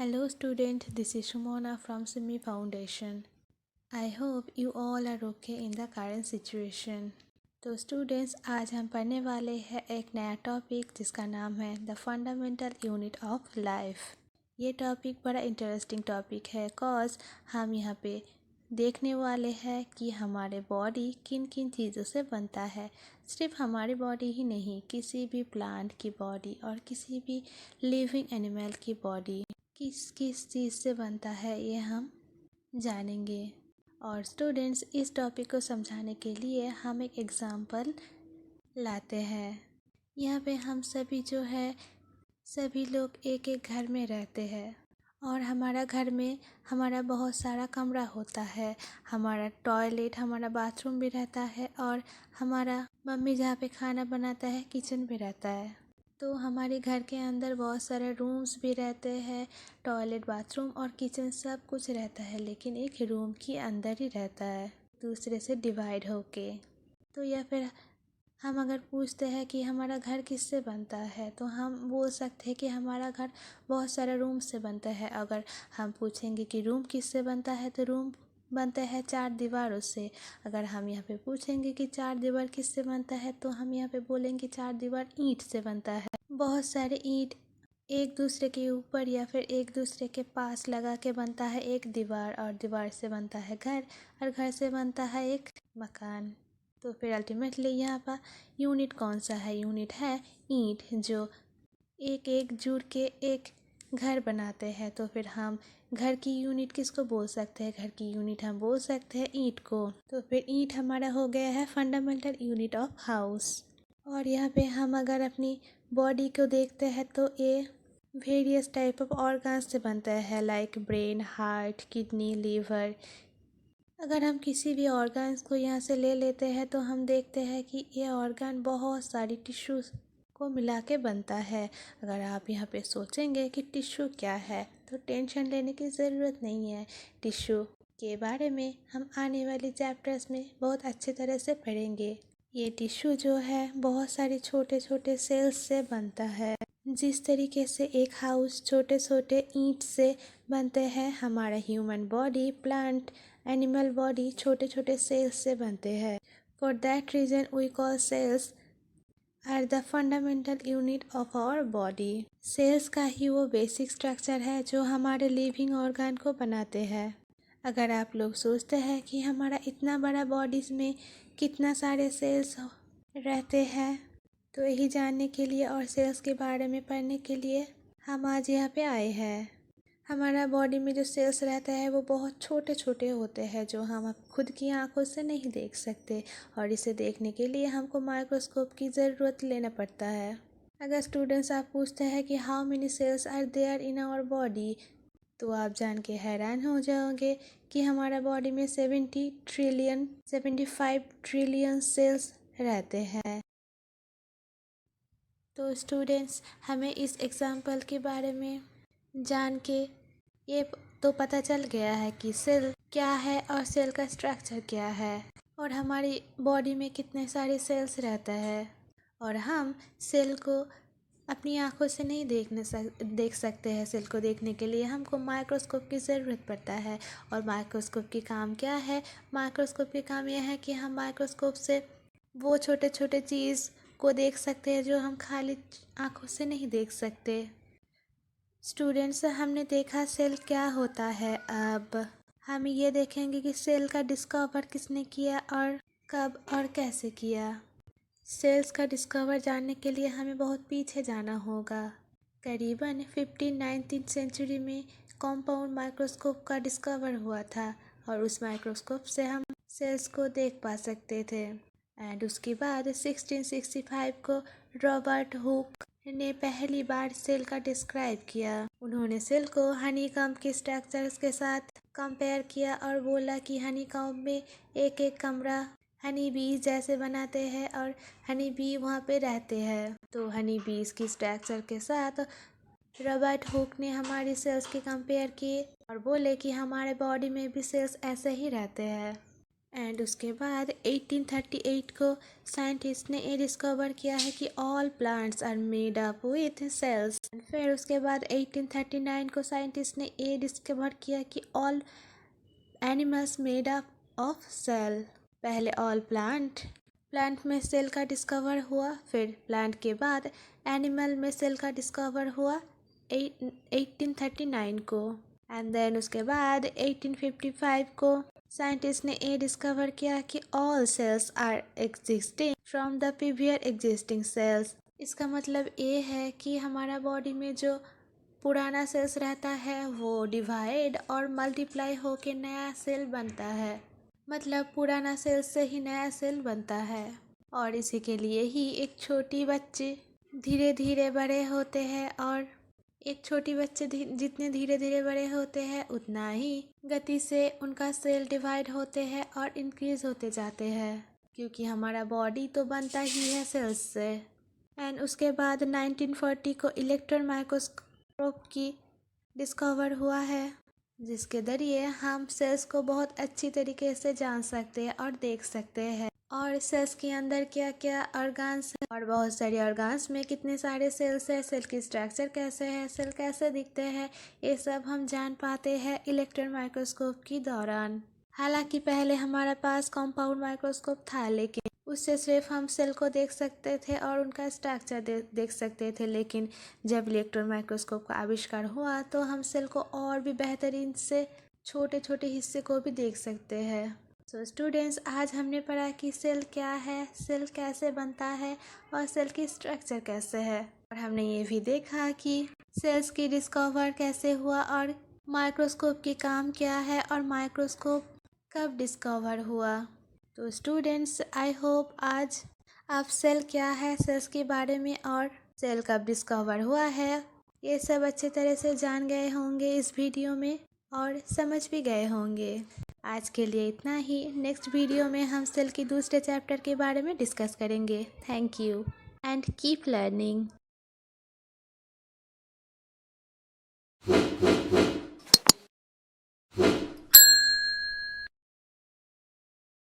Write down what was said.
Hello student, this is Shumona from Simi Foundation. I hope you all are okay in the current situation. तो students आज हम पढ़ने वाले हैं एक नया टॉपिक जिसका नाम है the fundamental unit of life. ये टॉपिक बड़ा इंटरेस्टिंग टॉपिक है कॉज हम यहाँ पे देखने वाले हैं कि हमारे बॉडी किन किन चीज़ों से बनता है। सिर्फ हमारी बॉडी ही नहीं, किसी भी प्लांट की बॉडी और किसी भी लिविंग एनिमल की बॉडी किस किस चीज़ से बनता है ये हम जानेंगे। और स्टूडेंट्स इस टॉपिक को समझाने के लिए हम एक एग्ज़ाम्पल लाते हैं। यहाँ पे हम सभी जो है सभी लोग एक एक घर में रहते हैं और हमारा घर में हमारा बहुत सारा कमरा होता है। हमारा टॉयलेट, हमारा बाथरूम भी रहता है और हमारा मम्मी जहाँ पे खाना बनाता है किचन भी रहता है। तो हमारे घर के अंदर बहुत सारे रूम्स भी रहते हैं, टॉयलेट, बाथरूम और किचन सब कुछ रहता है, लेकिन एक रूम के अंदर ही रहता है दूसरे से डिवाइड होके। तो या फिर हम अगर पूछते हैं कि हमारा घर किससे बनता है तो हम बोल सकते हैं कि हमारा घर बहुत सारे रूम से बनता है। अगर हम पूछेंगे कि रूम किससे बनता है तो रूम बनता है 4 दीवारों से। अगर हम यहाँ पे पूछेंगे कि 4 दीवार किससे बनता है तो हम यहाँ पे बोलेंगे 4 दीवार ईंट से बनता है। बहुत सारे ईंट एक दूसरे के ऊपर या फिर एक दूसरे के पास लगा के बनता है एक दीवार, और दीवार से बनता है घर, और घर से बनता है एक मकान। तो फिर अल्टीमेटली यहाँ पर यूनिट कौन सा है? यूनिट है ईंट, जो एक एक जुड़ के एक घर बनाते हैं। तो फिर हम घर की यूनिट किसको बोल सकते हैं? घर की यूनिट हम बोल सकते हैं ईंट को। तो फिर ईंट हमारा हो गया है फंडामेंटल यूनिट ऑफ हाउस। और यहाँ पे हम अगर अपनी बॉडी को देखते हैं तो ये वेरियस टाइप ऑफ ऑर्गन्स से बनता है, like brain, heart, kidney, liver. अगर हम किसी भी ऑर्गन्स को यहाँ से ले लेते हैं तो हम देखते हैं कि ये ऑर्गन बहुत सारी टिश्यूज़ को मिला के बनता है। अगर आप यहाँ पे सोचेंगे कि टिश्यू क्या है तो टेंशन लेने की ज़रूरत नहीं है। टिश्यू के बारे में हम आने वाले चैप्टर्स में बहुत अच्छे तरह से पढ़ेंगे। ये टिश्यू जो है बहुत सारे छोटे छोटे सेल्स से बनता है। जिस तरीके से एक हाउस छोटे छोटे ईंट से बनते हैं, हमारा human body, plant, animal body छोटे छोटे सेल्स से बनते हैं। For that reason we call cells are the fundamental unit of our body. Cells का ही वो बेसिक स्ट्रक्चर है जो हमारे लिविंग ऑर्गन को बनाते हैं। अगर आप लोग सोचते हैं कि हमारा इतना बड़ा बॉडीज़ में कितना सारे सेल्स रहते हैं, तो यही जानने के लिए और सेल्स के बारे में पढ़ने के लिए हम आज यहाँ पे आए हैं। हमारा बॉडी में जो सेल्स रहता है वो बहुत छोटे छोटे होते हैं जो हम खुद की आंखों से नहीं देख सकते, और इसे देखने के लिए हमको माइक्रोस्कोप की ज़रूरत लेना पड़ता है। अगर स्टूडेंट्स आप पूछते हैं कि how many cells are there in our body, तो आप जान के हैरान हो जाओगे कि हमारा बॉडी में 75 ट्रिलियन सेल्स रहते हैं। तो स्टूडेंट्स हमें इस एग्ज़ाम्पल के बारे में जान के ये तो पता चल गया है कि सेल क्या है और सेल का स्ट्रक्चर क्या है, और हमारी बॉडी में कितने सारे सेल्स रहता है। और हम सेल को अपनी आंखों से नहीं देख सकते हैं। सेल को देखने के लिए हमको माइक्रोस्कोप की ज़रूरत पड़ता है। और माइक्रोस्कोप की काम क्या है? माइक्रोस्कोप की काम यह है कि हम माइक्रोस्कोप से वो छोटे छोटे चीज़ को देख सकते हैं जो हम खाली आंखों से नहीं देख सकते। स्टूडेंट्स, हमने देखा सेल क्या होता है। अब हम ये देखेंगे कि सेल का डिस्कवर किसने किया और कब और कैसे किया। सेल्स का डिस्कवर जानने के लिए हमें बहुत पीछे जाना होगा। करीबन 19th सेंचुरी में कंपाउंड माइक्रोस्कोप का डिस्कवर हुआ था, और उस माइक्रोस्कोप से हम सेल्स को देख पा सकते थे। एंड उसके बाद 1665 को रॉबर्ट हुक ने पहली बार सेल का डिस्क्राइब किया। उन्होंने सेल को हनीकॉम्ब के स्ट्रक्चर्स के साथ कंपेयर किया और बोला कि हनीकॉम्ब में एक एक कमरा हनी बीज जैसे बनाते हैं और हनी बी वहाँ पे रहते हैं। तो हनी बीज की स्ट्रक्चर के साथ रॉबर्ट हुक ने हमारी सेल्स के कंपेयर किए और बोले कि हमारे बॉडी में भी सेल्स ऐसे ही रहते हैं। एंड उसके बाद 1838 को साइंटिस्ट ने ये डिस्कवर किया है कि all plants are made up with cells. फिर उसके बाद 1839 को साइंटिस्ट ने ये डिस्कवर किया कि all animals made up of cell. पहले ऑल प्लांट में सेल का डिस्कवर हुआ, फिर प्लांट के बाद एनिमल में सेल का डिस्कवर हुआ 1839 को। एंड देन उसके बाद 1855 को साइंटिस्ट ने ये डिस्कवर किया कि all cells are existing from the previous existing cells. इसका मतलब ये है कि हमारा बॉडी में जो पुराना सेल्स रहता है वो डिवाइड और मल्टीप्लाई होके नया सेल बनता है। मतलब पुराना सेल से ही नया सेल बनता है। और इसी के लिए ही एक छोटी बच्चे धीरे धीरे बड़े होते हैं, और एक छोटी बच्चे जितने धीरे धीरे बड़े होते हैं उतना ही गति से उनका सेल डिवाइड होते हैं और इंक्रीज होते जाते हैं, क्योंकि हमारा बॉडी तो बनता ही है सेल्स से। एंड उसके बाद 1940 को इलेक्ट्रॉन माइक्रोस्कोप की डिस्कवर हुआ है, जिसके जरिए हम सेल्स को बहुत अच्छी तरीके से जान सकते हैं और देख सकते हैं, और सेल्स के अंदर क्या क्या ऑर्गन्स है और बहुत सारे ऑर्गन्स में कितने सारे सेल्स है, सेल की स्ट्रक्चर कैसे है, सेल कैसे दिखते हैं, ये सब हम जान पाते हैं इलेक्ट्रॉन माइक्रोस्कोप के दौरान। हालांकि पहले हमारे पास कंपाउंड माइक्रोस्कोप था, लेकिन उससे सिर्फ हम सेल को देख सकते थे और उनका स्ट्रक्चर देख सकते थे। लेकिन जब इलेक्ट्रॉन माइक्रोस्कोप का आविष्कार हुआ तो हम सेल को और भी बेहतरीन से छोटे छोटे हिस्से को भी देख सकते हैं। सो स्टूडेंट्स, आज हमने पढ़ा कि सेल क्या है, सेल कैसे बनता है और सेल की स्ट्रक्चर कैसे है। और हमने ये भी देखा कि सेल्स की डिस्कवर कैसे हुआ और माइक्रोस्कोप की काम क्या है और माइक्रोस्कोप कब डिस्कवर हुआ। तो स्टूडेंट्स, आई होप आज आप सेल क्या है, सेल्स के बारे में और सेल कब डिस्कवर हुआ है, ये सब अच्छे तरह से जान गए होंगे इस वीडियो में और समझ भी गए होंगे। आज के लिए इतना ही। नेक्स्ट वीडियो में हम सेल की दूसरे चैप्टर के बारे में डिस्कस करेंगे। Thank you and keep learning.